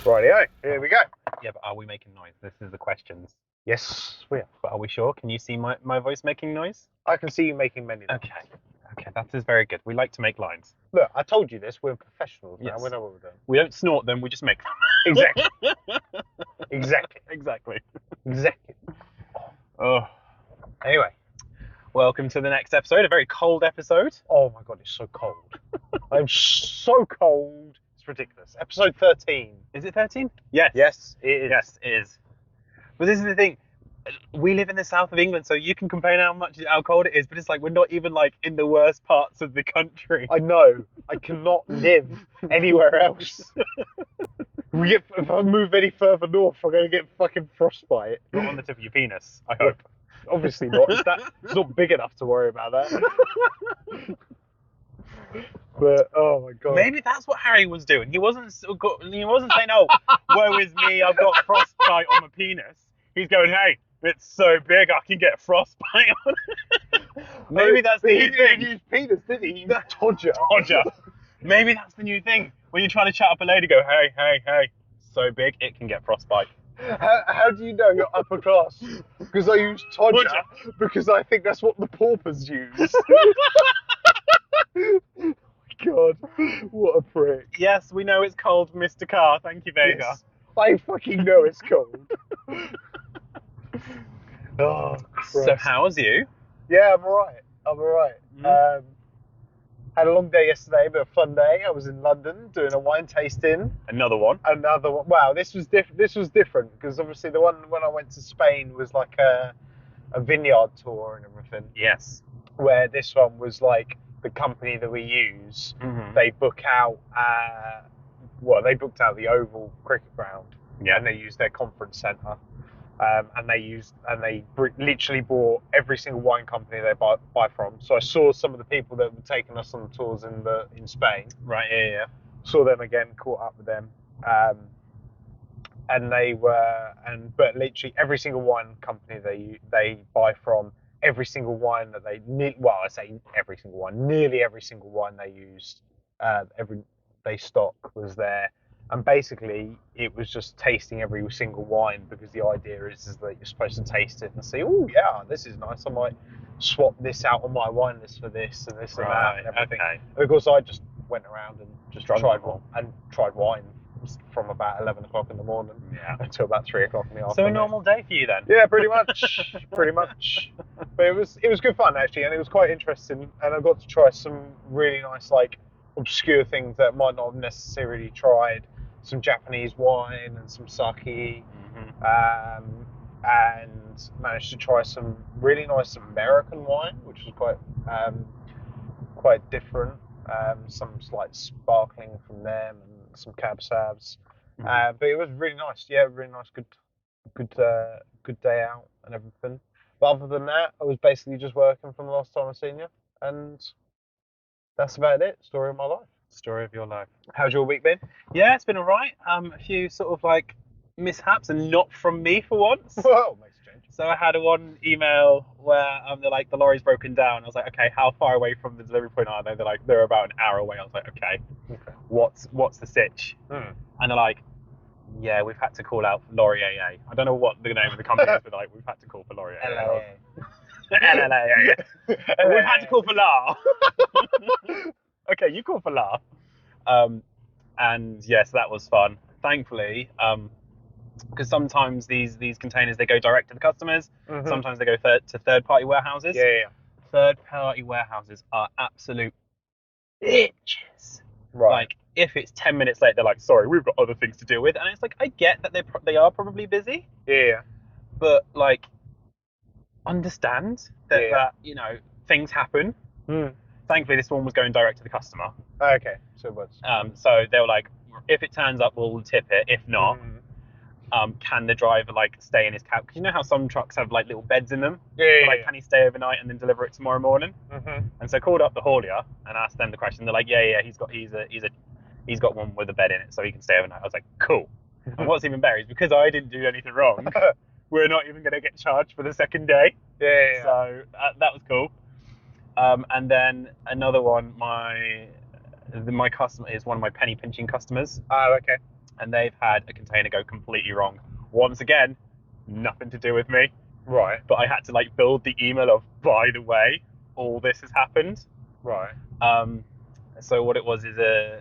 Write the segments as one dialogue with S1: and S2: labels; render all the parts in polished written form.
S1: Rightio, here we go.
S2: Yeah, but are we making noise? This is the questions.
S1: Yes, we are.
S2: But are we sure? Can you see my voice making noise?
S1: I can see you making many lines.
S2: Okay, that is very good. We like to make lines.
S1: Look, I told you this. We're professionals now.
S2: Yes.
S1: We know what we're doing.
S2: We don't snort them, we just make them.
S1: Exactly. exactly.
S2: Exactly.
S1: Exactly.
S2: Oh.
S1: Anyway.
S2: Welcome to the next episode, a very cold episode.
S1: Oh my god, it's so cold. I'm so cold. It's ridiculous. Episode 13.
S2: Is it 13? Yes.
S1: Yes, it is.
S2: Yes, it is. But this is the thing. We live in the south of England, so you can complain how cold it is, but it's like we're not even like in the worst parts of the country.
S1: I know. I cannot live anywhere else. If I move any further north, I'm going to get fucking frostbite.
S2: Not on the tip of your penis, I hope.
S1: Obviously not. It's not big enough to worry about that. But oh my god.
S2: Maybe that's what Harry was doing. He wasn't saying, "Oh, woe is me, I've got frostbite on my penis." He's going, "Hey, it's so big, I can get frostbite on it." Maybe that's the new
S1: He
S2: thing.
S1: didn't use penis, did he? He used Todger.
S2: Todger. Maybe that's the new thing. When you're trying to chat up a lady, go, "Hey, so big, it can get frostbite."
S1: How do you know you're upper class? Because I use Todger, because I think that's what the paupers use. Oh my god, what a prick.
S2: Yes, we know it's cold, Mr. Carr. Thank you, Vega.
S1: Yes, I fucking know it's cold. Oh, Christ.
S2: So how's you?
S1: Yeah, I'm alright. Had a long day yesterday, but a fun day. I was in London doing a wine tasting.
S2: Another one.
S1: Wow, this was different because obviously the one when I went to Spain was like a vineyard tour and everything.
S2: Yes.
S1: Where this one was like the company that we use.
S2: Mm-hmm.
S1: They book out. They booked out the Oval cricket ground.
S2: Yeah.
S1: And they used their conference centre. And they literally bought every single wine company they buy from. So I saw some of the people that were taking us on the tours in Spain.
S2: Right. Yeah.
S1: Saw them again, caught up with them, but literally every single wine company they buy from, every single wine that nearly every single wine they used, they stock was there. And basically, it was just tasting every single wine because the idea is that you're supposed to taste it and see, oh yeah, this is nice. I might swap this out on my wine list for this and this and that and everything.
S2: Okay.
S1: And of course, I just went around and just
S2: Drunk
S1: tried wine from about 11 o'clock in the morning until about 3 o'clock in the afternoon.
S2: So a normal day for you then?
S1: Yeah, pretty much. Pretty much. But it was good fun actually, and it was quite interesting. And I got to try some really nice, like, obscure things that I might not have necessarily tried. Some Japanese wine and some sake, and managed to try some really nice American wine, which was quite different. Some slight sparkling from them and some cab sauves, but it was really nice. Yeah, really nice, good day out and everything. But other than that, I was basically just working from the last time I seen you, and that's about it. Story of my life.
S2: Story of your life.
S1: How's your week been?
S2: Yeah, it's been alright. A few sort of like mishaps, and not from me for once.
S1: Whoa, makes a change.
S2: So I had one email where they're like, the lorry's broken down. I was like, okay, how far away from the delivery point are they? They're like, they're about an hour away. I was like, okay. What's the sitch? And they're like, yeah, we've had to call out for Lorry AA. I don't know what the name of the company is, but like, we've had to call for Lorry AA. LLA. We've had to call for LA. Okay, you call for LA. And yes, that was fun. Thankfully, because sometimes these containers, they go direct to the customers. Mm-hmm. Sometimes they go to third-party warehouses.
S1: Yeah.
S2: Third-party warehouses are absolute bitches.
S1: Right.
S2: Like, if it's 10 minutes late, they're like, sorry, we've got other things to deal with. And it's like, I get that they are probably busy.
S1: Yeah.
S2: But, like, understand that you know, things happen. Thankfully, this one was going direct to the customer.
S1: Okay, so it was.
S2: So they were like, if it turns up, we'll tip it. If not, can the driver like stay in his cab? Because you know how some trucks have like little beds in them. Can he stay overnight and then deliver it tomorrow morning? And so I called up the haulier and asked them the question. They're like, yeah, he's got one with a bed in it, so he can stay overnight. I was like, cool. And what's even better is because I didn't do anything wrong, we're not even going to get charged for the second day.
S1: Yeah.
S2: So that was cool. And then another one, my customer is one of my penny pinching customers.
S1: Oh, okay.
S2: and they've had a container go completely wrong. Once again, nothing to do with me.
S1: Right.
S2: But I had to like build the email of, by the way, all this has happened.
S1: Right.
S2: So what it was is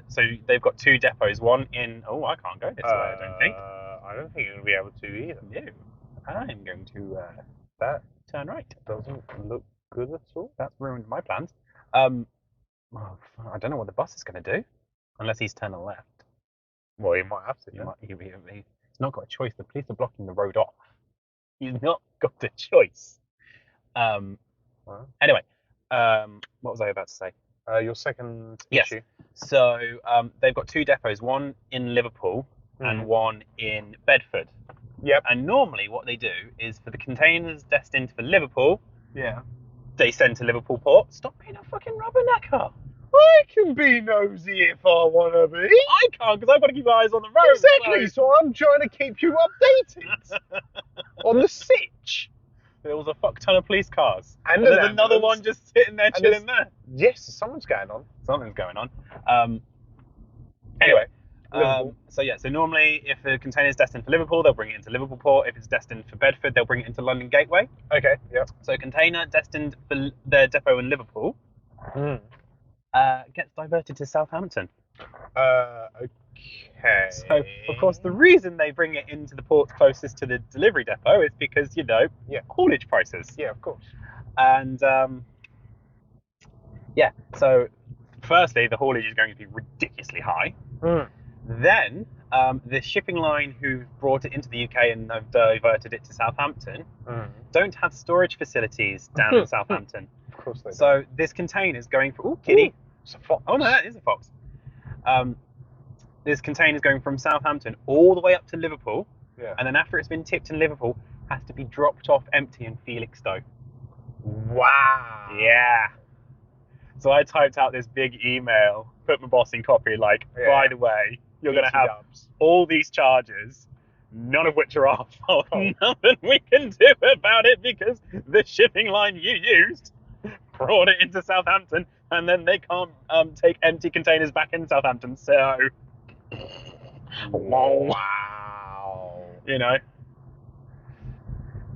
S2: so they've got 2 depots. One in I can't go this way. I don't think.
S1: I don't think you'll be able to either.
S2: No, I'm going to
S1: That
S2: turn right.
S1: doesn't look good at all.
S2: That's ruined my plans. I don't know what the bus is going to do, unless he's turning left.
S1: Well, he might have to.
S2: He's not got a choice. The police are blocking the road off. He's not got a choice. Anyway, what was I about to say?
S1: Your second
S2: Yes.
S1: issue.
S2: So they've got 2 depots, one in Liverpool and one in Bedford.
S1: Yep.
S2: And normally what they do is for the containers destined for Liverpool,
S1: Yeah.
S2: they send to Liverpool Port. Stop being a fucking rubbernecker.
S1: I can be nosy if I want to be.
S2: I can't because I've got to keep eyes on the road.
S1: Exactly. So I'm trying to keep you updated on the sitch.
S2: There was a fuck ton of police cars.
S1: And
S2: there's
S1: an
S2: another
S1: ambulance.
S2: one just sitting there, chilling there.
S1: Yes, something's going on.
S2: Something's going on.
S1: Anyway.
S2: So normally if the container is destined for Liverpool, they'll bring it into Liverpool Port. If it's destined for Bedford, they'll bring it into London Gateway.
S1: Okay, yep.
S2: So a container destined for their depot in Liverpool gets diverted to Southampton.
S1: Okay.
S2: So, of course, the reason they bring it into the ports closest to the delivery depot is because, haulage prices.
S1: Yeah, of course.
S2: And, so firstly, the haulage is going to be ridiculously high. Then, the shipping line who brought it into the UK and have diverted it to Southampton don't have storage facilities down in Southampton.
S1: Of course they do.
S2: So this container is going from... kitty.
S1: It's a fox.
S2: Oh, no, that is a fox. This container is going from Southampton all the way up to Liverpool.
S1: Yeah.
S2: And then after it's been tipped in Liverpool, has to be dropped off empty in Felixstowe.
S1: Wow.
S2: Yeah. So I typed out this big email, put my boss in copy, like, by the way, you're going to have all these charges, none of which are our fault. Nothing we can do about it because the shipping line you used brought it into Southampton, and then they can't take empty containers back in Southampton. So,
S1: wow.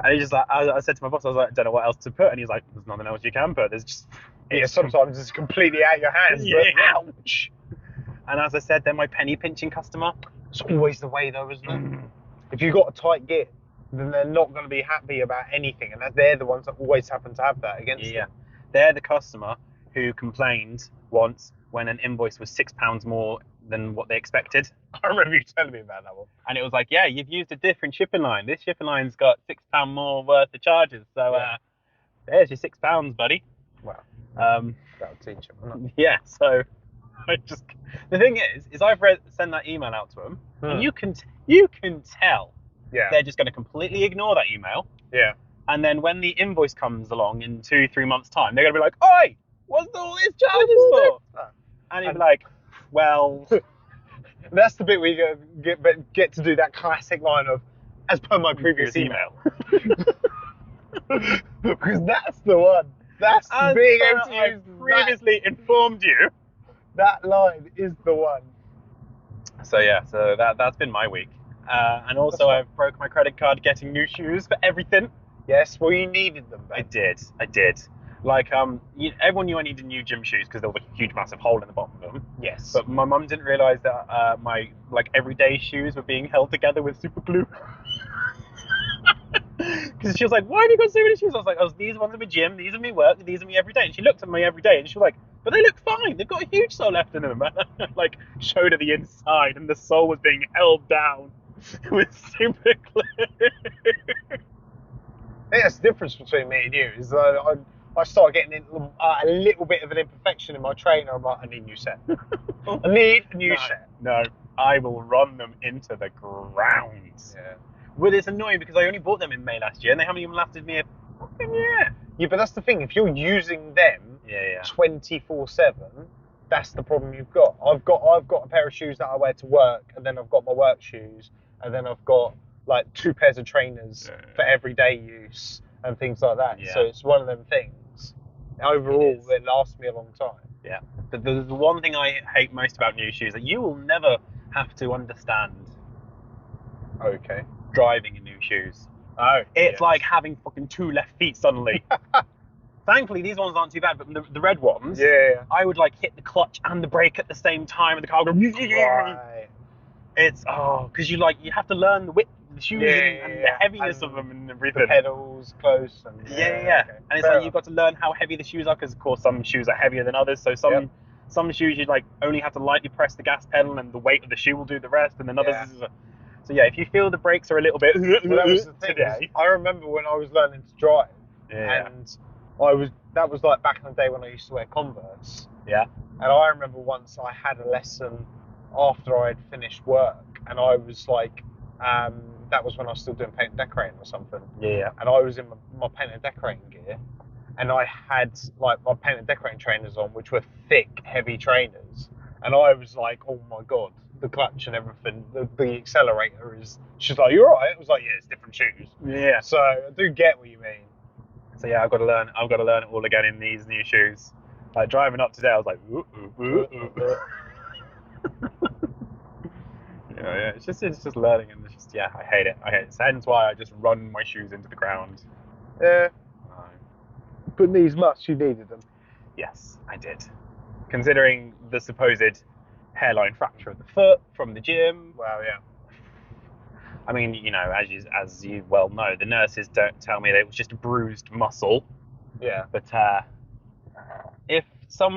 S2: And he just like, I said to my boss, I was like, I don't know what else to put, and he's like, there's nothing else you can put. There's just
S1: sometimes it's completely out of your hands.
S2: Yeah.
S1: But ouch.
S2: And as I said, they're my penny pinching customer.
S1: It's always the way, though, isn't it? If you've got a tight git, then they're not going to be happy about anything, and they're the ones that always happen to have that against them.
S2: They're the customer who complained once when an invoice was £6 more than what they expected.
S1: I remember you telling me about that one.
S2: And it was like, yeah, you've used a different shipping line. This shipping line's got £6 more worth of charges. So there's your £6, buddy.
S1: Wow. That'll teach them.
S2: Yeah. So the thing is I've sent that email out to them, and you can tell they're just going to completely ignore that email.
S1: Yeah.
S2: And then when the invoice comes along in 2-3 months' time, they're going to be like, "Oi, what's all these charges for?" And he'd be like, "Well."
S1: That's the bit where you get to do that classic line of, "As per my previous email." Because that's the one. That's being able to use.
S2: Previously informed you.
S1: That line is the one.
S2: So that's been my week. And also I've broke my credit card getting new shoes for everything.
S1: Yes, well, you needed them, babe.
S2: I did. Like, everyone knew I needed new gym shoes because there was a huge, massive hole in the bottom of them.
S1: Yes.
S2: But my mum didn't realise that my, everyday shoes were being held together with super glue. Because she was like, why have you got so many shoes? I was like, oh, these ones are my gym, these are my work, these are me every day. And she looked at me every day and she was like, but they look fine. They've got a huge sole left in them. And showed her the inside, and the sole was being held down with super glue.
S1: I think that's the difference between me and you, is that I started getting a little bit of an imperfection in my trainer. I'm like, I need a new set. I need a new set.
S2: No, I will run them into the ground.
S1: Yeah.
S2: Well, it's annoying because I only bought them in May last year, and they haven't even lasted me a fucking year.
S1: Yeah, but that's the thing. If you're using them 24/7, that's the problem you've got. I've got a pair of shoes that I wear to work, and then I've got my work shoes, and then I've got 2 pairs of trainers for everyday use and things like that.
S2: Yeah.
S1: So it's one of them things. Overall, it lasts me a long time.
S2: Yeah. But the one thing I hate most about new shoes that you will never have to understand
S1: Okay.
S2: driving in new shoes.
S1: Oh.
S2: It's
S1: yes.
S2: like having fucking 2 left feet suddenly. Thankfully, these ones aren't too bad, but the red ones,
S1: Yeah.
S2: I would like hit the clutch and the brake at the same time, and the car would go.
S1: Right.
S2: It's because you have to learn the width of the shoes and the heaviness of them and everything.
S1: The pedals close and
S2: Yeah.
S1: Okay.
S2: And it's
S1: Fair
S2: like you've got to learn how heavy the shoes are, because of course some shoes are heavier than others. So some shoes you like only have to lightly press the gas pedal, and the weight of the shoe will do the rest, and then others.
S1: Yeah.
S2: So yeah, if you feel the brakes are a little bit
S1: Well, that was the thing.
S2: today.
S1: I remember when I was learning to drive,
S2: Yeah.
S1: and that was like back in the day when I used to wear Converse.
S2: Yeah.
S1: And I remember once I had a lesson after I had finished work, and I was like, that was when I was still doing paint and decorating or something.
S2: Yeah.
S1: And I was in my paint and decorating gear, and I had like my paint and decorating trainers on, which were thick, heavy trainers. And I was like, oh my god, the clutch and everything, the accelerator is. She's like, you're right. I was like, yeah, it's different shoes.
S2: Yeah.
S1: So I do get what you mean.
S2: So yeah, I've got to learn it all again in these new shoes. Like driving up today, I was like, ooh, ooh, ooh, ooh. Yeah. It's just learning, and it's just I hate it. So hence why I just run my shoes into the ground.
S1: Yeah. But these much you needed them.
S2: Yes, I did. Considering the supposed hairline fracture of the foot from the gym.
S1: Well, yeah.
S2: I mean, as you well know, the nurses don't tell me that it was just a bruised muscle.
S1: Yeah.
S2: But if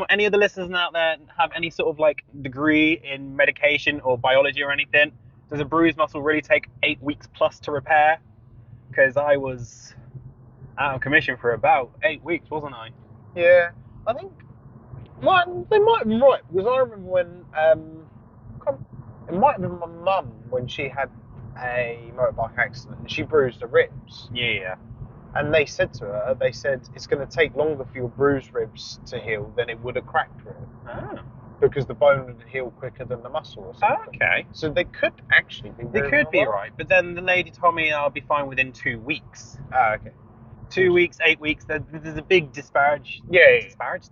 S2: any of the listeners out there have any sort of like degree in medication or biology or anything, does a bruised muscle really take 8 weeks plus to repair? Because I was out of commission for about 8 weeks, wasn't I?
S1: Yeah. I think they might have been right, because I remember when it might have been my mum when she had a motorbike accident and she bruised her ribs.
S2: Yeah.
S1: And they said to her, it's going to take longer for your bruised ribs to heal than it would a cracked rib.
S2: Oh.
S1: Because the bone would heal quicker than the muscle or something.
S2: Okay.
S1: So they could actually be
S2: They could be right, but then the lady told me I'll be fine within 2 weeks.
S1: Ah, okay.
S2: 2 weeks, 8 weeks. There's a big disparage.
S1: Yeah.
S2: Disparity.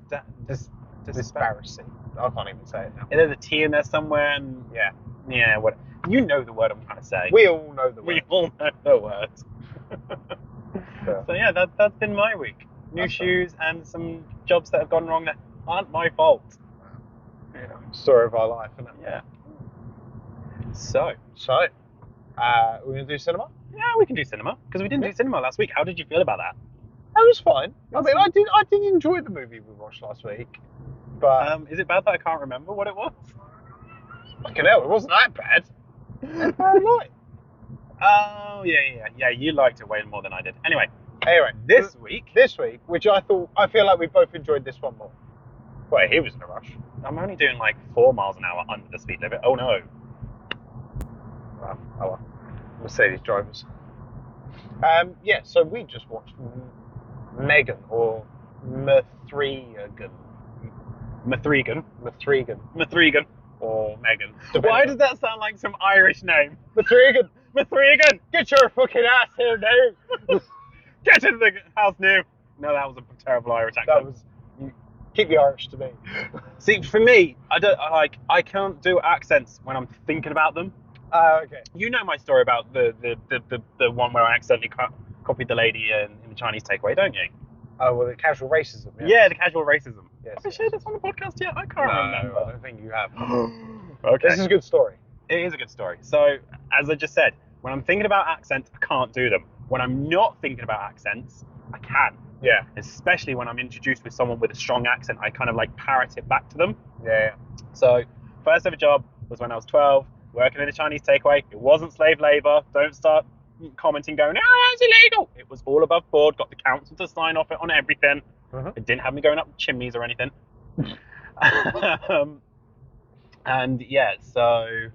S1: I can't even say it now.
S2: There's a T in there somewhere, and yeah. What you know the word I'm trying to say.
S1: We all know the word.
S2: We all know the word.
S1: Yeah.
S2: So yeah, that's been my week. New shoes and some jobs that have gone wrong that aren't my fault.
S1: Story of our life, isn't it?
S2: Yeah. So,
S1: we're gonna do cinema.
S2: yeah, we can do cinema because we didn't do cinema last week. How did you feel about that?
S1: That was fine. I mean, I did enjoy the movie we watched last week, but
S2: Is it bad that I can't remember what it was?
S1: fucking hell, it wasn't that bad.
S2: Oh yeah. You liked it way more than I did. Anyway, this week,
S1: which I feel like we both enjoyed this one more. Well, he was in a rush.
S2: I'm only doing like 4 miles an hour under the speed limit. Oh no.
S1: Well. Mercedes drivers. So we just watched Megan or Mithrigan.
S2: Or Megan.
S1: Why
S2: does that sound like some Irish name?
S1: Mithrigan?
S2: Get
S1: your fucking ass here now!
S2: Get into the house now! No, that was a terrible Irish accent.
S1: Keep the Irish to me.
S2: See, for me, I can't do accents when I'm thinking about them.
S1: Okay.
S2: You know my story about the one where I accidentally copied the lady in the Chinese takeaway, don't you?
S1: Oh, well, the casual racism.
S2: Yeah, the casual racism.
S1: Yes,
S2: have I shared this on the podcast yet? I can't remember.
S1: I don't think you have.
S2: Okay.
S1: This is a good story.
S2: It is a good story. So, as I just said, when I'm thinking about accents, I can't do them. When I'm not thinking about accents, I can.
S1: Yeah.
S2: Especially when I'm introduced with someone with a strong accent, I kind of like parrot it back to them.
S1: Yeah.
S2: So, first ever job was when I was 12, working in a Chinese takeaway. It wasn't slave labor. Don't start commenting going, no, that's illegal. It was all above board. Got the council to sign off it on everything. It didn't have me going up chimneys or anything. And yeah, so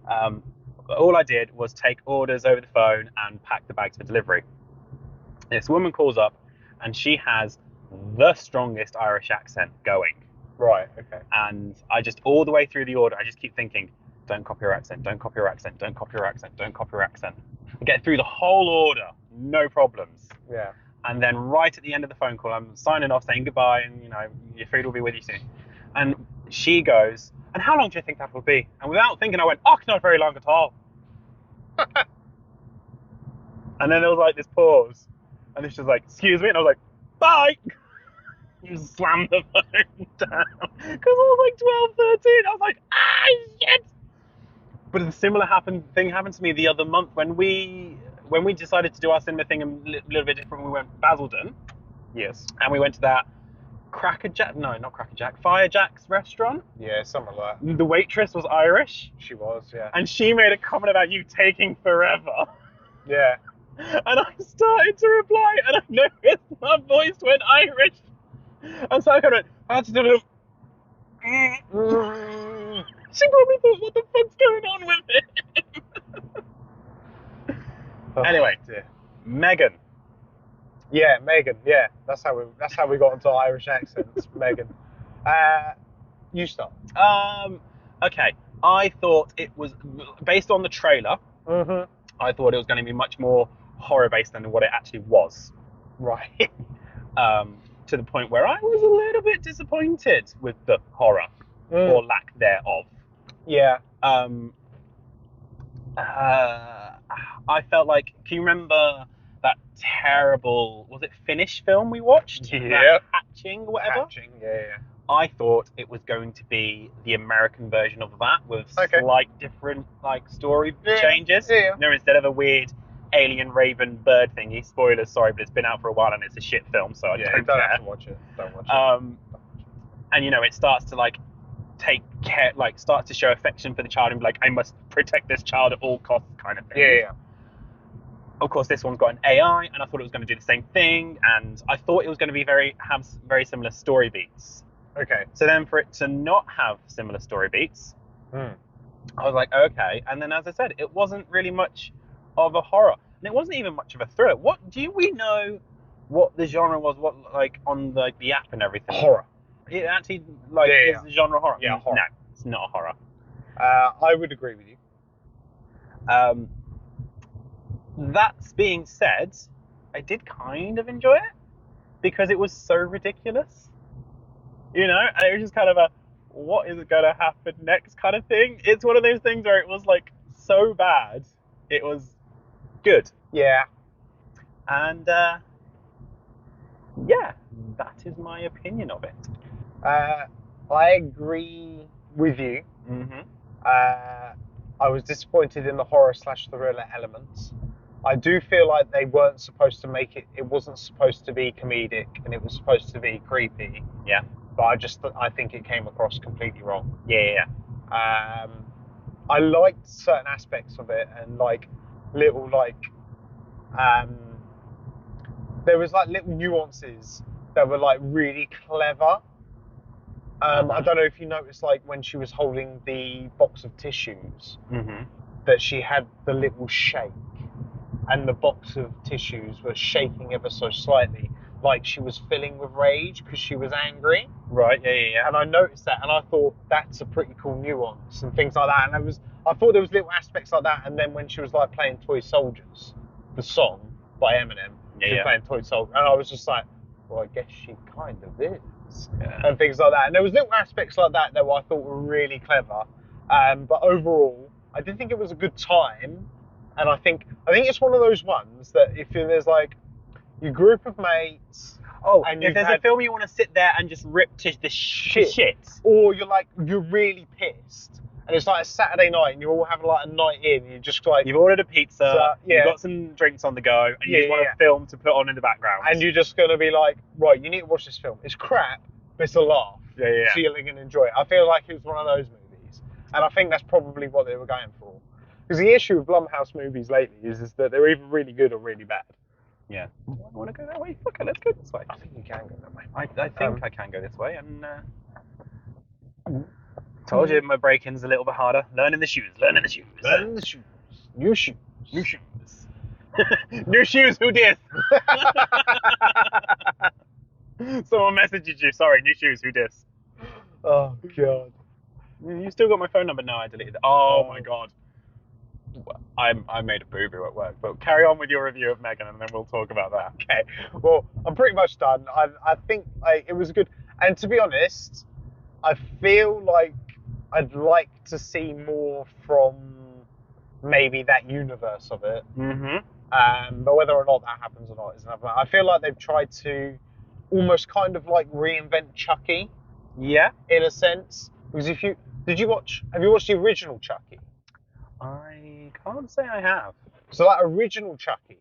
S2: all I did was take orders over the phone and pack the bags for delivery. This woman calls up and she has the strongest Irish accent going.
S1: Right, okay.
S2: And I just, all the way through the order, I just keep thinking, don't copy her accent, don't copy her accent, don't copy her accent, don't copy her accent. I get through the whole order, no problems.
S1: Yeah.
S2: And then right at the end of the phone call, I'm signing off saying goodbye and, your food will be with you soon. And she goes, And how long do you think that would be? And without thinking, I went, oh, it's not very long at all. And then there was like this pause. And this was like, excuse me. And I was like, bye. And slammed the phone down. Because I was like 12, 13. I was like, shit. But a similar thing happened to me the other month when we decided to do our cinema thing a little bit different. We went to Basildon.
S1: Yes.
S2: And we went to that Fire Jack's restaurant.
S1: Yeah, something like that.
S2: The waitress was Irish.
S1: She was, yeah.
S2: And she made a comment about you taking forever.
S1: Yeah.
S2: And I started to reply, and I noticed my voice went Irish. And so I kind of went, I had to do it. She probably thought, what the fuck's going on with it? Anyway,
S1: dear.
S2: Megan.
S1: Yeah, Megan. Yeah, that's how we got into Irish accents. Megan. You start.
S2: Okay. I thought it was based on the trailer.
S1: Mm-hmm.
S2: I thought it was going to be much more horror based than what it actually was.
S1: Right.
S2: To the point where I was a little bit disappointed with the horror or lack thereof.
S1: Yeah.
S2: I felt like, can you remember that terrible, was it Finnish film we watched?
S1: Yeah.
S2: Hatching or whatever?
S1: Hatching, yeah.
S2: I thought it was going to be the American version of that with slight different like story changes.
S1: Yeah.
S2: You know, instead of a weird alien raven bird thingy. Spoilers, sorry, but it's been out for a while and it's a shit film, so I don't care.
S1: Have to watch it. Don't watch it.
S2: And you know, it starts to like take care, like starts to show affection for the child and be like, I must protect this child at all costs, kind of thing.
S1: Yeah.
S2: Of course, this one's got an AI, and I thought it was going to do the same thing, and I thought it was going to be have very similar story beats.
S1: Okay.
S2: So then, for it to not have similar story beats, I was like, okay. And then, as I said, it wasn't really much of a horror, and it wasn't even much of a thriller. What we know what the genre was? What like on the app and everything?
S1: Horror.
S2: It actually is the genre horror.
S1: Yeah, horror.
S2: No, it's not a horror.
S1: I would agree with you.
S2: That being said, I did kind of enjoy it because it was so ridiculous. You know, and it was just kind of a, what is going to happen next kind of thing. It's one of those things where it was like so bad, it was good.
S1: Yeah.
S2: And yeah, that is my opinion of it.
S1: I agree with you.
S2: Mm-hmm.
S1: I was disappointed in the horror/thriller elements. I do feel like they weren't supposed to make it. It wasn't supposed to be comedic, and it was supposed to be creepy.
S2: Yeah.
S1: But I think it came across completely wrong.
S2: Yeah.
S1: I liked certain aspects of it, and like little there was like little nuances that were like really clever. I don't know if you noticed, like when she was holding the box of tissues, that she had the little shake, and the box of tissues was shaking ever so slightly, like she was filling with rage because she was angry.
S2: Right. Yeah.
S1: And I noticed that, and I thought that's a pretty cool nuance and things like that. And I thought there was little aspects like that. And then when she was like playing Toy Soldiers, the song by Eminem, she was playing Toy Soldiers, and I was just like, well, I guess she kind of is, and things like that. And there was little aspects like that I thought were really clever. But overall, I did think it was a good time. And I think it's one of those ones that if there's like your group of mates.
S2: And if there's a film you want to sit there and just rip to the shit.
S1: Or you're really pissed, and it's like a Saturday night, and you're all having like a night in, and you're just like...
S2: You've ordered a pizza, you've got some drinks on the go, and you just want a film to put on in the background.
S1: And you're just going to be like, right, you need to watch this film. It's crap, but it's a laugh.
S2: Yeah.
S1: So you're going to enjoy it. I feel like it was one of those movies, and I think that's probably what they were going for. Because the issue with Blumhouse movies lately is that they're either really good or really bad.
S2: Yeah. I want to go that way. Fuck it, let's go this way.
S1: I think you can go that way.
S2: I think I can go this way, and told you my break-in's a little bit harder. Learning the shoes.
S1: New shoes.
S2: New shoes, who dis? Someone messages you, sorry, new shoes, who dis?
S1: Oh, God.
S2: You still got my phone number? No, I deleted it. Oh, my God. I made a boo-boo at work, but carry on with your review of Megan and then we'll talk about that.
S1: Okay, well, I'm pretty much done. I think it was good, and to be honest, I feel like I'd like to see more from maybe that universe of it. But whether or not that happens or not is another matter. I feel like they've tried to almost kind of like reinvent Chucky.
S2: Yeah.
S1: In a sense, because have you watched the original Chucky?
S2: I can't say I have.
S1: So that original Chucky,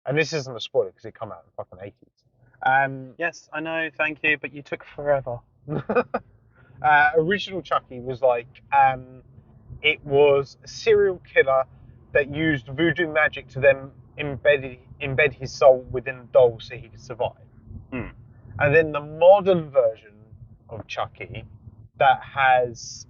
S1: and this isn't a spoiler because it came out in the fucking 80s.
S2: Yes, I know, thank you, but you took forever.
S1: Original Chucky was like, it was a serial killer that used voodoo magic to then embed his soul within the doll so he could survive. And then the modern version of Chucky that has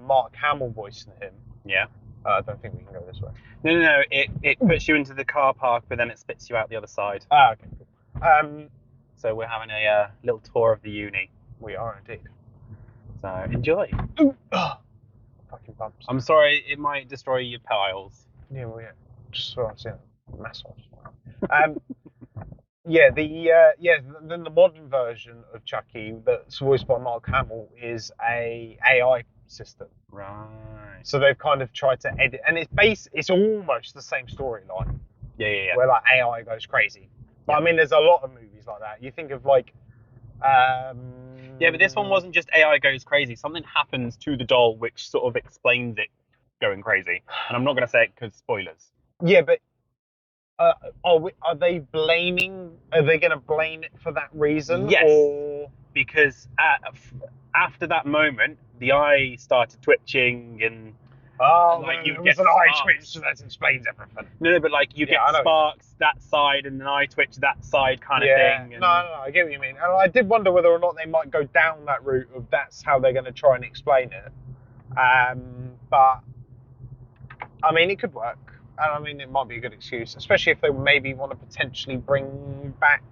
S1: Mark Hamill voicing him.
S2: Yeah.
S1: I don't think we can go this way.
S2: No. It puts you into the car park, but then it spits you out the other side.
S1: Okay, cool.
S2: So we're having a little tour of the uni.
S1: We are indeed.
S2: So enjoy.
S1: Ooh, fucking bumps.
S2: I'm sorry, it might destroy your piles.
S1: Yeah, well, yeah. Just so I've seen a massage. Then the modern version of Chucky that's voiced by Mark Hamill is a AI system.
S2: Right.
S1: So they've kind of tried to edit, and it's almost the same storyline.
S2: Yeah.
S1: Where like AI goes crazy. But I mean, there's a lot of movies like that. You think of like.
S2: Yeah, but this one wasn't just AI goes crazy. Something happens to the doll which sort of explains it going crazy. And I'm not going to say it because spoilers.
S1: Yeah, but are they blaming? Are they going to blame it for that reason?
S2: Yes.
S1: Or...
S2: Because after that moment, the eye started twitching and.
S1: Like you get an eye twitch, so that explains everything.
S2: No, but like you get sparks that side and an eye twitch that side kind of thing. And...
S1: No, I get what you mean. And I did wonder whether or not they might go down that route of that's how they're going to try and explain it. But I mean, it could work. And I mean, it might be a good excuse, especially if they maybe want to potentially bring back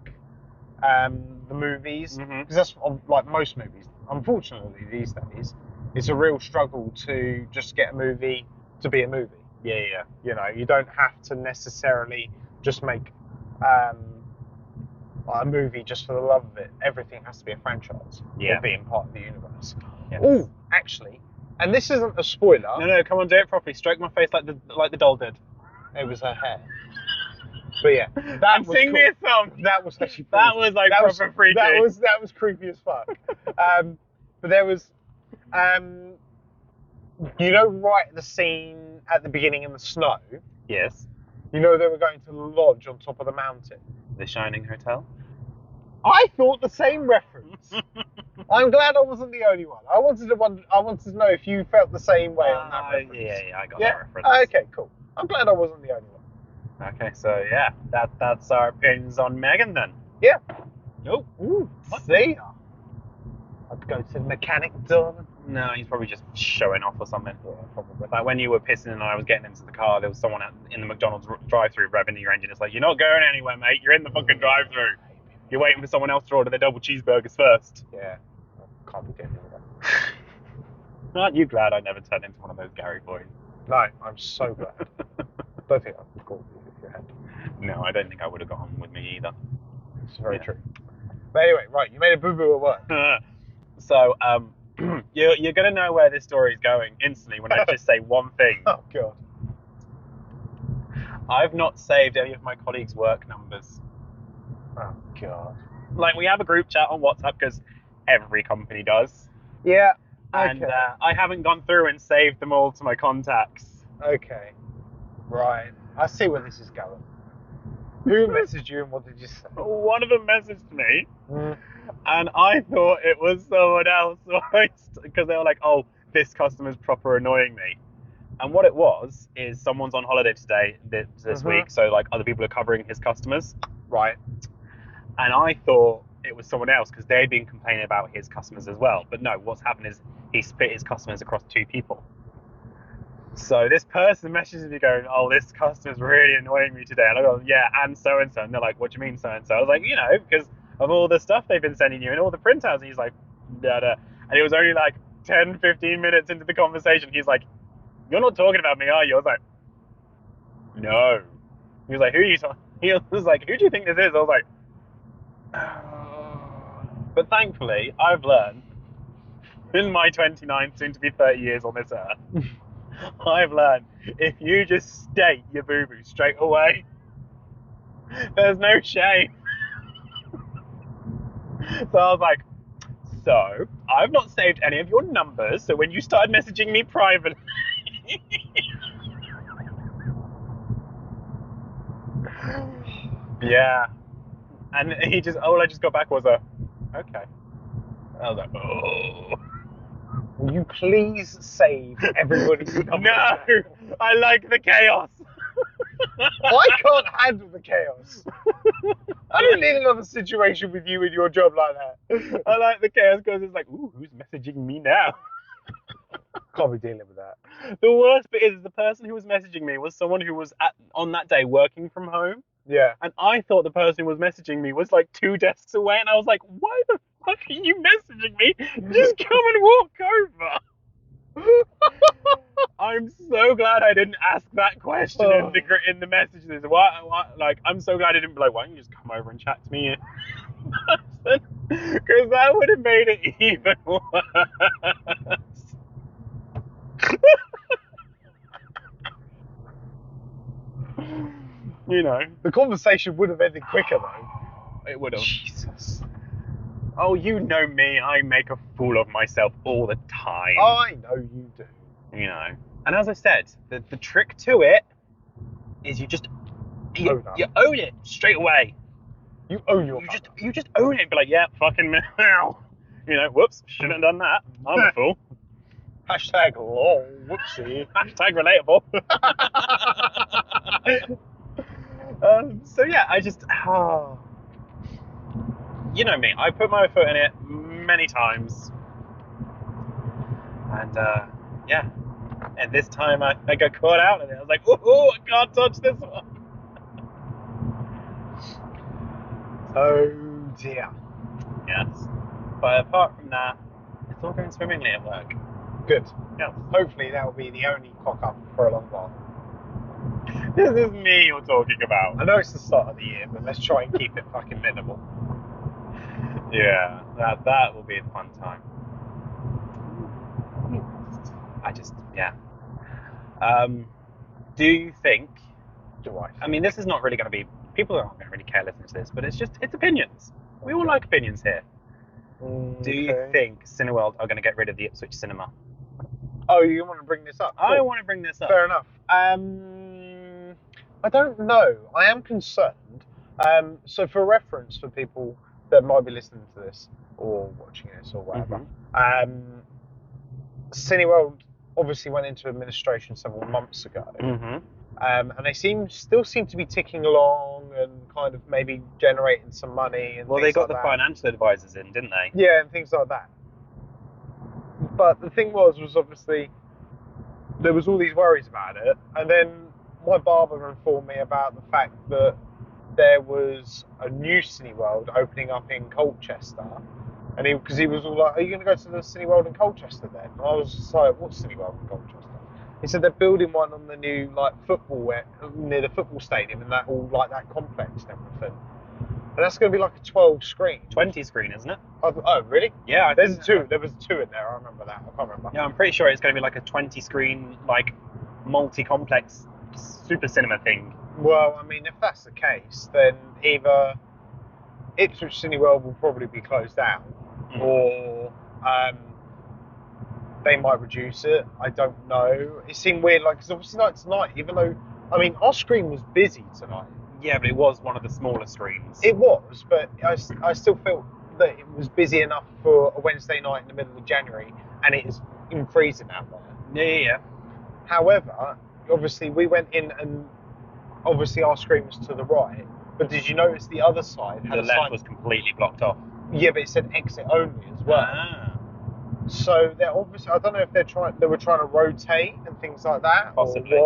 S1: the movies, because that's like most movies. Unfortunately, these days. It's a real struggle to just get a movie to be a movie.
S2: Yeah.
S1: You know, you don't have to necessarily just make a movie just for the love of it. Everything has to be a franchise or being part of the universe. Yes. Oh, actually, and this isn't a spoiler.
S2: No, come on, do it properly. Stroke my face like the doll did.
S1: It was her hair. But yeah,
S2: that was cool. Me a thumb.
S1: That was actually
S2: creepy. That was like proper freaky.
S1: That was creepy as fuck. But there was. You know, right at the scene at the beginning in the snow?
S2: Yes.
S1: You know they were going to lodge on top of the mountain?
S2: The Shining Hotel?
S1: I thought the same reference. I'm glad I wasn't the only one. I wanted to know if you felt the same way on that reference.
S2: Yeah, I got that reference.
S1: Okay, cool. I'm glad I wasn't the only one.
S2: Okay, so yeah, that's our opinions on Megan then.
S1: Yeah.
S2: Oh.
S1: Ooh, see? I'd go to the mechanic, darling.
S2: No, he's probably just showing off or something.
S1: Yeah, probably.
S2: Like when you were pissing and I was getting into the car, there was someone in the McDonald's drive-through revving your engine. It's like, you're not going anywhere, mate. You're in the fucking drive-through. You're waiting for someone else to order their double cheeseburgers first.
S1: Yeah, I can't be dealing with that.
S2: Aren't you glad I never turned into one of those Gary boys?
S1: No, I'm so glad. Don't think I'd call you if you had.
S2: No, I don't think I would have got on with me either.
S1: It's very true. But anyway, right, you made a boo-boo at work.
S2: So, you're going to know where this story is going instantly when I just say one thing.
S1: Oh, God.
S2: I've not saved any of my colleagues' work numbers.
S1: Oh, God.
S2: Like, we have a group chat on WhatsApp because every company does.
S1: Yeah.
S2: And I haven't gone through and saved them all to my contacts.
S1: Okay. Right. I see where this is going. Who messaged you and what did you say?
S2: One of them messaged me. And I thought it was someone else because they were like, oh, this customer's proper annoying me. And what it was is someone's on holiday today, this week, so like other people are covering his customers.
S1: Right.
S2: And I thought it was someone else because they'd been complaining about his customers as well. But no, what's happened is he split his customers across two people. So this person messages me going, oh, this customer's really annoying me today. And I go, yeah, and so-and-so. And they're like, what do you mean so-and-so? I was like, you know, because of all the stuff they've been sending you and all the printouts. And he's like, da-da. And it was only like 10, 15 minutes into the conversation. He's like, you're not talking about me, are you? I was like, no. He was like, who are you talking? He was like, who do you think this is? I was like, but thankfully, I've learned in my 29, soon to be 30 years on this earth, I've learned if you just state your boo-boo straight away, there's no shame. So I was like, so I've not saved any of your numbers, so when you started messaging me privately, yeah. And all I just got back was a, okay. And I was like, oh.
S1: Will you please save everybody's numbers?
S2: No, I like the chaos.
S1: I can't handle the chaos. I don't need another situation with you in your job like that.
S2: I like the chaos because it's like, ooh, who's messaging me now?
S1: Can't be dealing with that.
S2: The worst bit is the person who was messaging me was someone who was on that day working from home.
S1: Yeah.
S2: And I thought the person who was messaging me was like 2 desks away, and I was like, why the fuck are you messaging me? Just come and walk over. I'm so glad I didn't ask that question in the messages. Why, like, I'm so glad I didn't be like, why don't you just come over and chat to me? Because that would have made it even worse. You know,
S1: the conversation would have ended quicker though.
S2: It would have.
S1: Jesus.
S2: Oh, you know me. I make a fool of myself all the time.
S1: I know you do.
S2: You know. And as I said, the trick to it is you own it straight away.
S1: You own your.
S2: You just own it and be like, yeah, fucking now. You know, whoops, shouldn't have done that. I'm a fool.
S1: Hashtag lol, whoopsie.
S2: Hashtag relatable. So yeah, I just, you know me, I put my foot in it many times, and yeah, and this time I got caught out of it. I was like, oh, I can't touch this one.
S1: Oh dear.
S2: Yes, but apart from that, it's all going swimmingly at work.
S1: Good.
S2: Yeah.
S1: Hopefully that will be the only cock up for a long while.
S2: This is me you're talking about.
S1: I know it's the start of the year, but let's try and keep it fucking minimal.
S2: Yeah, that will be a fun time. Yeah. Do you think?
S1: Do I?
S2: I mean, this is not really going to be. People aren't going to really care listening to this, but it's opinions. We all like opinions here. Do you think Cineworld are going to get rid of the Ipswich Cinema?
S1: Oh, you want to bring this up?
S2: I want to bring this up.
S1: Fair enough. I don't know. I am concerned. So for reference, for people that might be listening to this or watching this or whatever, Cineworld obviously went into administration several months ago, and they still seem to be ticking along and kind of maybe generating some money. And
S2: well, they got the financial advisors in, didn't they?
S1: Yeah, and things like that. But the thing was obviously there was all these worries about it, and then my barber informed me about the fact that there was a new Cineworld opening up in Colchester, and because he was all like, "Are you going to go to the Cineworld in Colchester then?" And I was just like, "What's Cineworld in Colchester?" He said they're building one on the new football near the football stadium and that that complex and everything. And that's going to be like a 12 screen.
S2: 20 screen, isn't it?
S1: Oh, really?
S2: Yeah.
S1: There was two in there. I remember that. I can't remember.
S2: Yeah, I'm pretty sure it's going to be like a 20 screen, multi-complex super cinema thing.
S1: Well, I mean, if that's the case, then either Ipswich Cineworld will probably be closed down, or they might reduce it. I don't know. It seemed weird, because obviously tonight, even though, I mean, our screen was busy tonight.
S2: Yeah, but it was one of the smaller screens.
S1: It was, but I still felt that it was busy enough for a Wednesday night in the middle of January, and it is in freezing out there.
S2: Yeah.
S1: However, obviously we went in, and obviously our screen was to the right, but did you notice the other side had
S2: the left was completely blocked off?
S1: Yeah, but it said exit only as well. So they're obviously, I don't know if they were trying to rotate and things like that,
S2: possibly,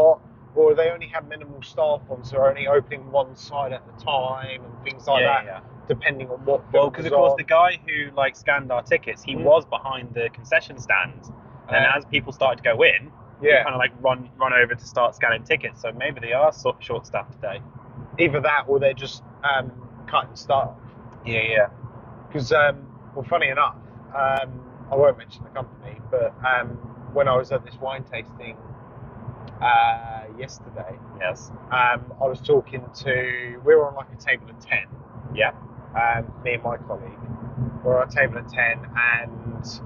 S1: or they only have minimal staff on, so they're only opening one side at a time and things like that. Yeah. Depending on what.
S2: Well, because of course the guy who scanned our tickets, he was behind the concession stand, and as people started to go in, he kind of run over to start scanning tickets. So maybe they are short-staffed today.
S1: Either that, or they're just cutting staff.
S2: Yeah.
S1: Because well, funny enough, I won't mention the company, but when I was at this wine tasting yesterday,
S2: Yes.
S1: I was talking to. We were on like a table of 10.
S2: Yeah.
S1: Me and my colleague were on a table of 10, and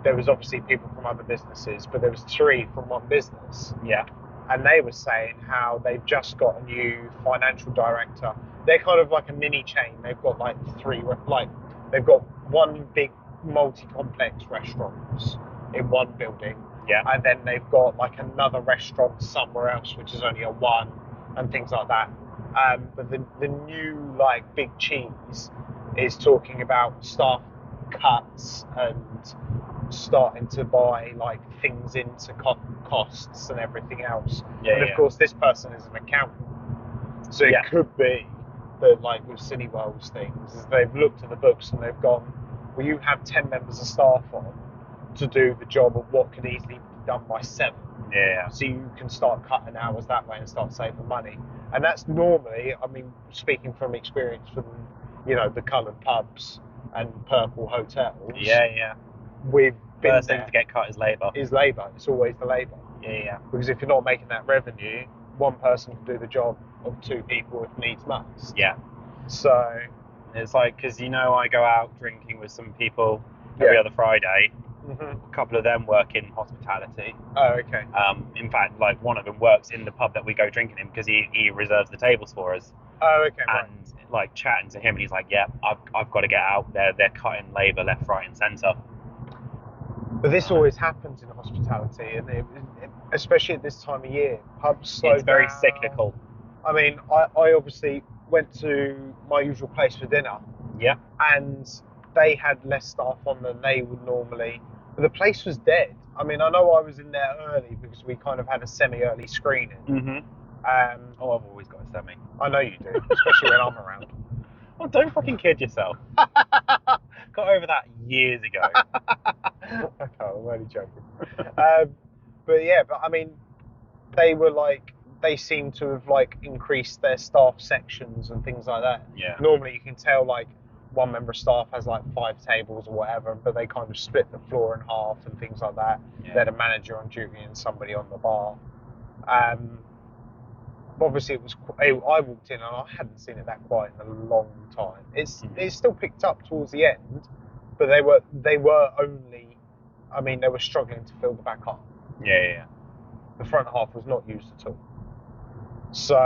S1: there was obviously people from other businesses, but there was 3 from one business.
S2: Yeah.
S1: And they were saying how they've just got a new financial director. They're kind of like a mini chain. They've got like 3, like they've got one big multi-complex restaurants in one building.
S2: Yeah.
S1: And then they've got like another restaurant somewhere else, which is only a 1, and things like that. But the new like big cheese is talking about staff cuts and starting to buy like things into costs and everything else.
S2: Yeah,
S1: and of course, this person is an accountant, so it could be that, like with Cineworld's things, is they've looked at the books and they've gone, well, you have 10 members of staff on to do the job of what could easily be done by 7.
S2: Yeah.
S1: So you can start cutting hours that way and start saving money. And that's normally, I mean, speaking from experience from, the coloured pubs and purple hotels.
S2: Yeah.
S1: We've been
S2: First
S1: there.
S2: thing to get cut is labour.
S1: Is labour. It's always the labour.
S2: Yeah.
S1: Because if you're not making that revenue, one person can do the job of 2 people if needs must.
S2: Yeah.
S1: So
S2: it's like, because I go out drinking with some people every other Friday.
S1: Mm-hmm.
S2: A couple of them work in hospitality.
S1: Oh, okay.
S2: In fact, like one of them works in the pub that we go drinking in because he reserves the tables for us.
S1: Oh, okay.
S2: And like chatting to him, and he's like, "Yeah, I've got to get out there. They're cutting labour left, right, and centre."
S1: But this always happens in hospitality, and especially at this time of year, pubs slow down.
S2: It's very cyclical.
S1: I mean, I obviously went to my usual place for dinner.
S2: Yeah.
S1: And they had less staff on than they would normally. But the place was dead. I mean, I know I was in there early because we kind of had a semi-early screening.
S2: Mm-hmm. I've always got a semi.
S1: I know you do, especially when I'm around.
S2: Oh, don't fucking kid yourself. Got over that years ago.
S1: Okay, I'm only joking. But I mean, they seem to have like increased their staff sections and things like that.
S2: Yeah.
S1: Normally you can tell like one member of staff has like 5 tables or whatever, but they kind of split the floor in half and things like that.
S2: Yeah.
S1: They had a manager on duty and somebody on the bar. Obviously, I walked in and I hadn't seen it that quiet in a long time. It's still picked up towards the end, but they were only, I mean, they were struggling to fill the back half.
S2: Yeah.
S1: The front half was not used at all. So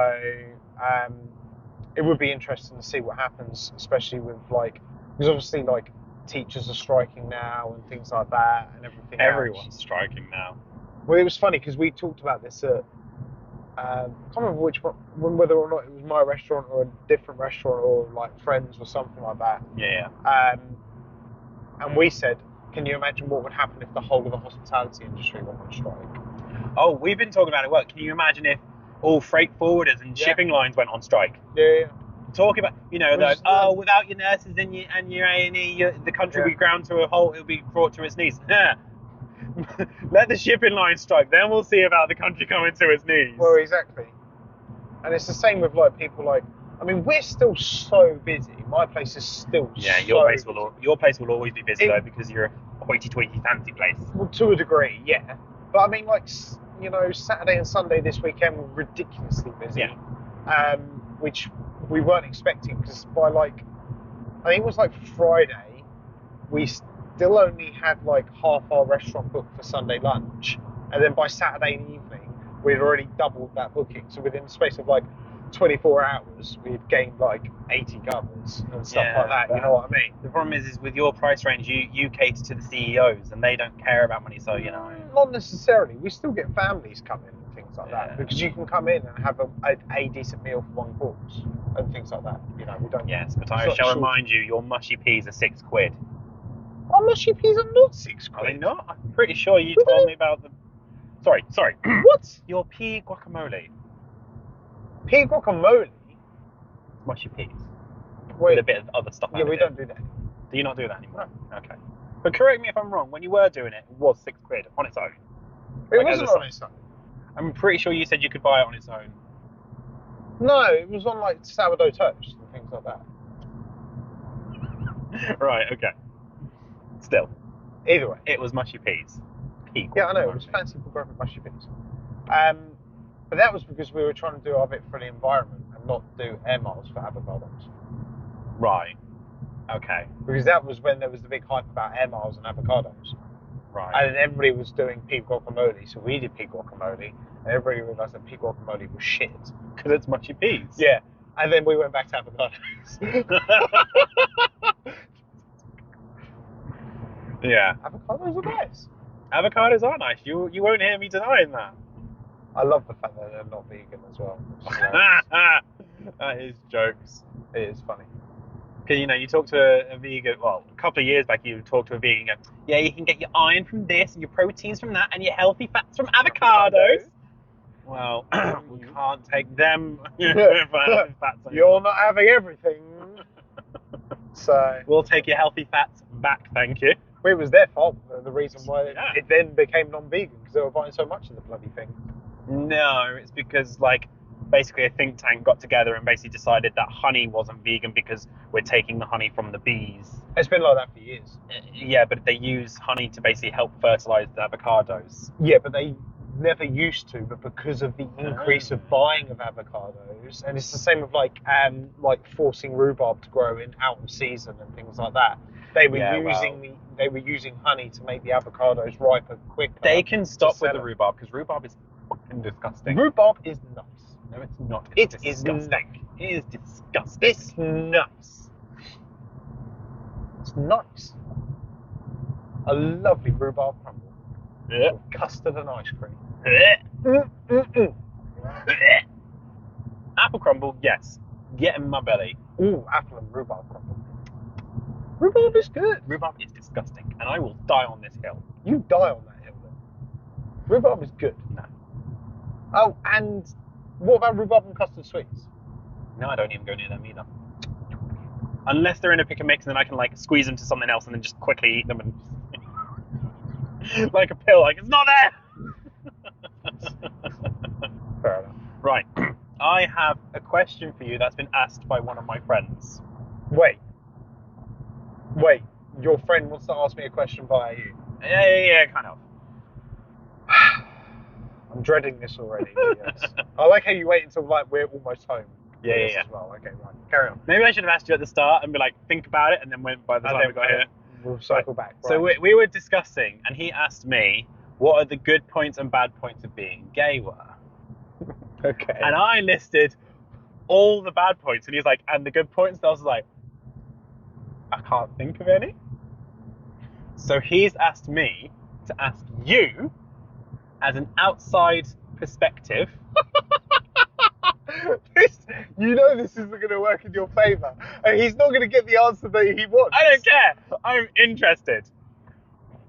S1: it would be interesting to see what happens, especially with because obviously teachers are striking now and things like that and everything.
S2: Everyone's striking now.
S1: Well, it was funny because we talked about this at. I can't remember which one, whether or not it was my restaurant or a different restaurant or like Friends or something like that.
S2: Yeah.
S1: And we said, can you imagine what would happen if the whole of the hospitality industry went on strike?
S2: Oh, we've been talking about it at work. Can you imagine if all freight forwarders and shipping lines went on strike?
S1: Yeah.
S2: Talking about, without your nurses and your A&E, the country would be ground to a halt. It'll be brought to its knees. Let the shipping line strike, then we'll see about the country coming to its knees.
S1: Well, exactly. And it's the same with people I mean, we're still so busy. My place is still
S2: your place will always be busy though, because you're a hoity-toity fancy place.
S1: Well, to a degree, yeah. But I mean, Saturday and Sunday this weekend were ridiculously busy.
S2: Yeah.
S1: Which we weren't expecting, because by I think it was Friday, we still only had half our restaurant booked for Sunday lunch, and then by Saturday evening we'd already doubled that booking. So within the space of 24 hours we had gained 80 covers and stuff like that. You know what I mean?
S2: The problem is with your price range, you cater to the CEOs and they don't care about money, so
S1: Not necessarily. We still get families come in and things like that, because you can come in and have a decent meal for one course and things like that. We don't.
S2: Yes, but I shall remind you, your mushy peas are £6.
S1: Our mushy peas are not £6.
S2: Are they not? I'm pretty sure you told me about them. Sorry.
S1: What?
S2: Your pea guacamole.
S1: Pea guacamole?
S2: Mushy peas.
S1: Wait.
S2: With a bit of other stuff.
S1: Yeah, we don't do that.
S2: Do you not do that anymore?
S1: No.
S2: Okay. But correct me if I'm wrong. When you were doing it, it was £6 on its own.
S1: It wasn't on its own.
S2: I'm pretty sure you said you could buy it on its own.
S1: No, it was on sourdough toast and things like that.
S2: Right. Okay. Still.
S1: Either way.
S2: It was mushy peas.
S1: Yeah, I know. It was fancy progressive mushy peas. But that was because we were trying to do our bit for the environment and not do air miles for avocados.
S2: Right. Okay.
S1: Because that was when there was the big hype about air miles and avocados.
S2: Right.
S1: And then everybody was doing pea guacamole, so we did pea guacamole, and everybody realised that pea guacamole was shit.
S2: Because it's mushy peas.
S1: Yeah. And then we went back to avocados.
S2: Yeah.
S1: Avocados are nice.
S2: Avocados are nice. You won't hear me denying that.
S1: I love the fact that they're not vegan as well.
S2: That is jokes.
S1: It is funny.
S2: Because, you talk to a vegan, well, a couple of years back, you talked to a vegan and go, yeah, you can get your iron from this, and your proteins from that, and your healthy fats from avocados. Well, we can't take them for fats.
S1: You're not having everything. So
S2: we'll take your healthy fats back, thank you.
S1: Well, it was their fault. The reason why
S2: Yeah.
S1: it then became non-vegan, because they were buying so much of the bloody thing.
S2: No, it's because, basically a think tank got together and basically decided that honey wasn't vegan because we're taking the honey from the bees.
S1: It's been like that for years.
S2: Yeah, but they use honey to basically help fertilize the avocados.
S1: Yeah, but they never used to, but because of the increase of buying of avocados, and it's the same with like forcing rhubarb to grow in out of season and things like that. They were they were using honey to make the avocados riper quicker.
S2: They can stop with the rhubarb because rhubarb is fucking disgusting.
S1: Rhubarb is nice.
S2: No, it's not.
S1: It
S2: It's
S1: is
S2: disgusting. It is disgusting.
S1: It's nice. It's nice. A lovely rhubarb crumble.
S2: Yeah.
S1: With custard and ice cream.
S2: Apple crumble, yes. Get in my belly.
S1: Ooh, apple and rhubarb crumble. Rhubarb is good.
S2: Rhubarb is disgusting, and I will die on this hill.
S1: You die on that hill then. Rhubarb is good.
S2: No.
S1: Oh, and what about rhubarb and custard sweets?
S2: No, I don't even go near them either. Unless they're in a pick and mix, and then I can squeeze them to something else and then just quickly eat them and like a pill. It's not there.
S1: Fair enough.
S2: Right. I have a question for you that's been asked by one of my friends.
S1: Wait. Your friend wants to ask me a question via you.
S2: Yeah, kind of.
S1: I'm dreading this already. Yes. I like how you wait until we're almost home.
S2: Yeah.
S1: As well. Okay, right. Carry on.
S2: Maybe I should have asked you at the start and be like, think about it, and then by the time we got here.
S1: We'll cycle back. Right.
S2: So we were discussing, and he asked me what are the good points and bad points of being gay were.
S1: Okay.
S2: And I listed all the bad points, and he's like, and the good points? And I was like, I can't think of any. So he's asked me to ask you, as an outside perspective.
S1: This isn't going to work in your favour, and he's not going to get the answer that he wants.
S2: I don't care. I'm interested.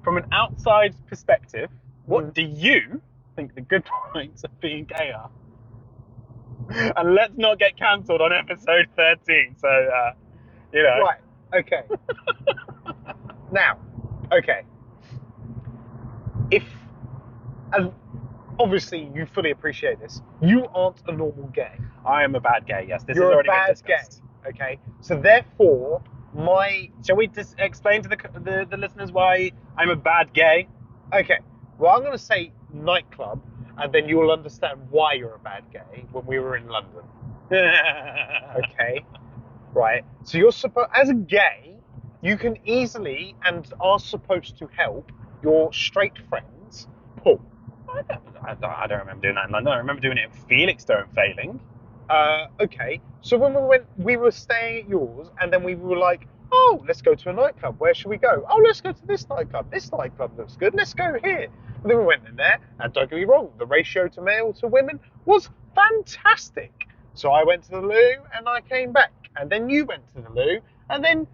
S2: From an outside perspective, what do you think the good points of being gay are? And let's not get cancelled on episode 13. So,
S1: Right. Okay. Now, okay. And obviously you fully appreciate this, you aren't a normal gay.
S2: I am a bad gay, yes. This
S1: You're
S2: has already
S1: a bad
S2: been discussed.
S1: gay, okay? So therefore,
S2: Shall we just explain to the listeners why I'm a bad gay?
S1: Okay, well, I'm going to say nightclub, and then you'll understand why you're a bad gay when we were in London. Okay? Right. So you're as a gay, you can easily and are supposed to help your straight friends pull.
S2: I don't remember doing that in London. I remember doing it in Felixstowe and failing.
S1: Okay. So when we were staying at yours, and then we were like, oh, let's go to a nightclub. Where should we go? Oh, let's go to this nightclub. This nightclub looks good. Let's go here. And then we went in there, and don't get me wrong, the ratio to male to women was fantastic. So I went to the loo, and I came back. And then you went to the loo, and then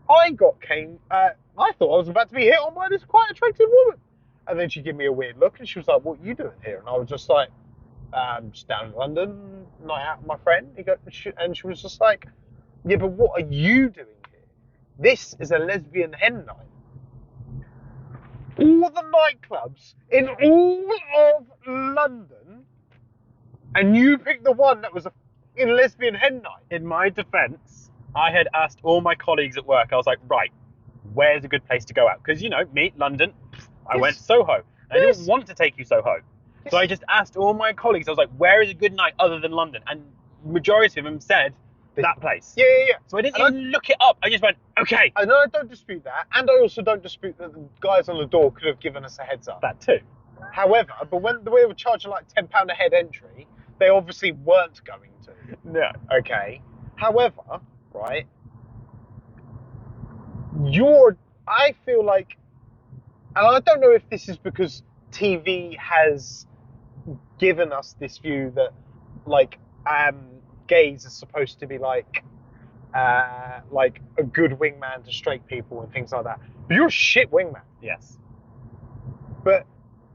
S1: I thought I was about to be hit on by this quite attractive woman. And then she gave me a weird look, and she was like, what are you doing here? And I was just like, just down in London, night out with my friend. And she was just like, yeah, but what are you doing here? This is a lesbian hen night. All the nightclubs in all of London, and you picked the one that was in lesbian hen night.
S2: In my defence, I had asked all my colleagues at work, I was like, right, where's a good place to go out? Because, you know, me, London, I went
S1: Yes.
S2: to Soho. And I
S1: Yes.
S2: didn't want to take you Soho. So I just asked all my colleagues, I was like, where is a good night other than London? And majority of them said that place.
S1: Yeah.
S2: So I didn't even look it up. I just went, okay.
S1: I know I don't dispute that, and I also don't dispute that the guys on the door could have given us a heads up.
S2: That too.
S1: However, but when they were charging like £10 a head entry, they obviously weren't going to.
S2: No.
S1: Okay. However, right, I feel like, and I don't know if this is because TV has given us this view that, like, gays are supposed to be like a good wingman to straight people and things like that. But you're a shit wingman.
S2: Yes.
S1: But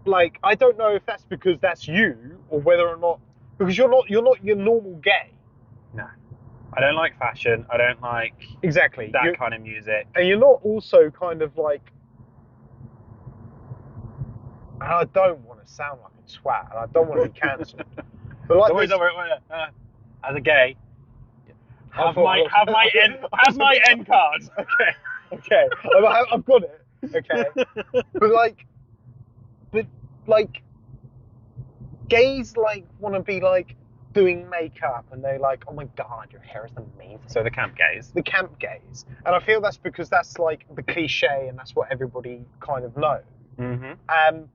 S1: like, I don't know if that's because that's you or whether or not, because you're not your normal gay.
S2: No. I don't like fashion. I don't like
S1: Exactly
S2: that kind of music.
S1: And you're not also kind of like, and I don't want to sound like a twat, and I don't want to be cancelled. But like,
S2: Don't worry, as a gay, have
S1: thought I was-
S2: my end card.
S1: okay, I've got it. Okay, but like, gays like want to be like doing makeup, and they like, oh my god, your hair is amazing.
S2: So the camp gays.
S1: The camp gays, and I feel that's because that's like the cliche, and that's what everybody kind of knows.
S2: Mm-hmm.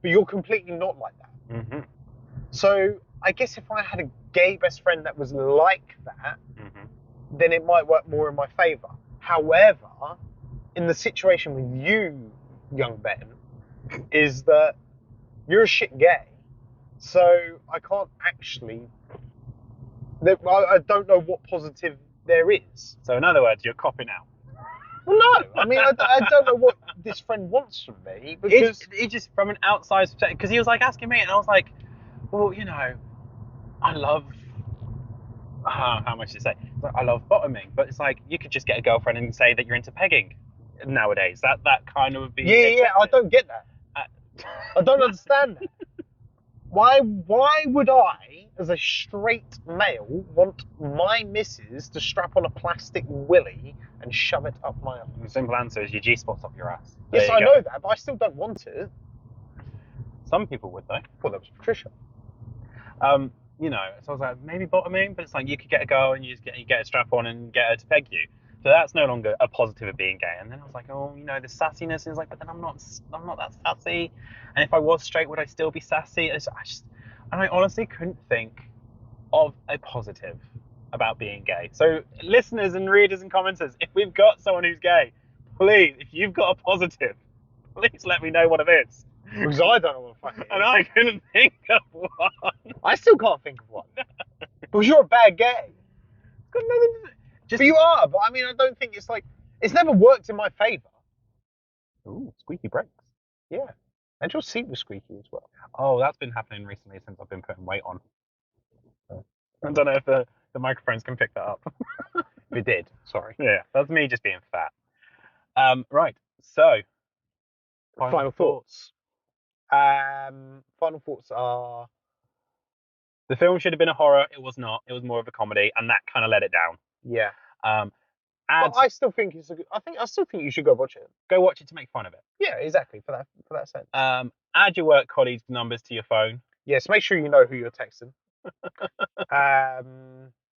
S1: But you're completely not like that.
S2: Mm-hmm.
S1: So I guess if I had a gay best friend that was like that,
S2: Mm-hmm.
S1: then it might work more in my favour. However, in the situation with you, young Ben, is that you're a shit gay. So I can't actually. I don't know what positive there is.
S2: So in other words, you're copping out.
S1: Well, no. I mean, I don't know what this friend wants from me, because
S2: It just from an outside perspective, because he was like asking me, and I was like, well, you know, I love. How much to say? Like, I love bottoming, but it's like you could just get a girlfriend and say that you're into pegging nowadays. That kind of would be.
S1: yeah, I don't get that.
S2: Uh,
S1: I don't understand that. Why would I, as a straight male, want my missus to strap on a plastic willy and shove it up my
S2: The
S1: arse?
S2: simple answer is your G-spot's up your ass.
S1: Yes,
S2: There
S1: I
S2: you go.
S1: know that, but I still don't want it.
S2: Some people would though.
S1: Well, that was Patricia.
S2: You know, so I was like, maybe bottoming, but it's like you could get a girl and you get a strap on and get her to peg you. So that's no longer a positive of being gay. And then I was like, oh, you know, the sassiness. And it's like, but then I'm not that sassy. And if I was straight, would I still be sassy? And I honestly couldn't think of a positive about being gay. So listeners and readers and commenters, if we've got someone who's gay, please, if you've got a positive, please let me know what it is.
S1: Because I don't know what the fuck it is.
S2: And I couldn't think of one.
S1: I still can't think of one. Because you're a bad gay.
S2: It's got nothing to do.
S1: But you are, but I mean, I don't think it's like, it's never worked in my favour.
S2: Ooh, squeaky brakes.
S1: Yeah. And your seat was squeaky as well.
S2: Oh, that's been happening recently since I've been putting weight on. I don't know if the microphones can pick that up.
S1: If it did, sorry.
S2: Yeah, that's me just being fat. Right, so.
S1: Final thoughts. Final thoughts are...
S2: The film should have been a horror. It was not. It was more of a comedy, and that kind of let it down.
S1: Yeah.
S2: Add,
S1: But I still think it's a good... I still think you should go watch it.
S2: go watch it to make fun of it.
S1: Yeah, exactly, for that sense.
S2: Add your work colleagues' numbers to your phone.
S1: Yes, make sure you know who you're texting.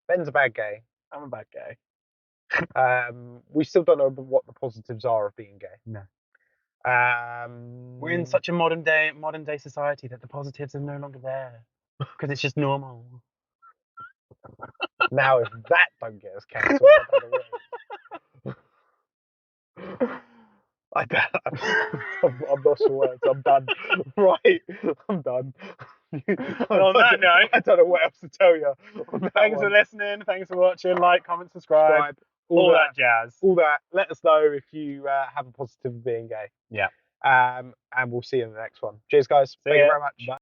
S1: Ben's a bad gay.
S2: I'm a bad guy.
S1: We still don't know what the positives are of being gay.
S2: No.
S1: We're
S2: We're in such a modern day society that the positives are no longer there because it's just normal.
S1: Now, if that don't get us cancelled, I don't know. I'm lost for words. I'm done. Right, I'm done.
S2: On that note,
S1: I don't know what else to tell you.
S2: Thanks for listening. Thanks for watching. Like, comment, subscribe. All that jazz.
S1: All that. Let us know if you have a positive of being gay.
S2: Yeah.
S1: And we'll see you in the next one. Cheers, guys. Thank you very much.
S2: Bye.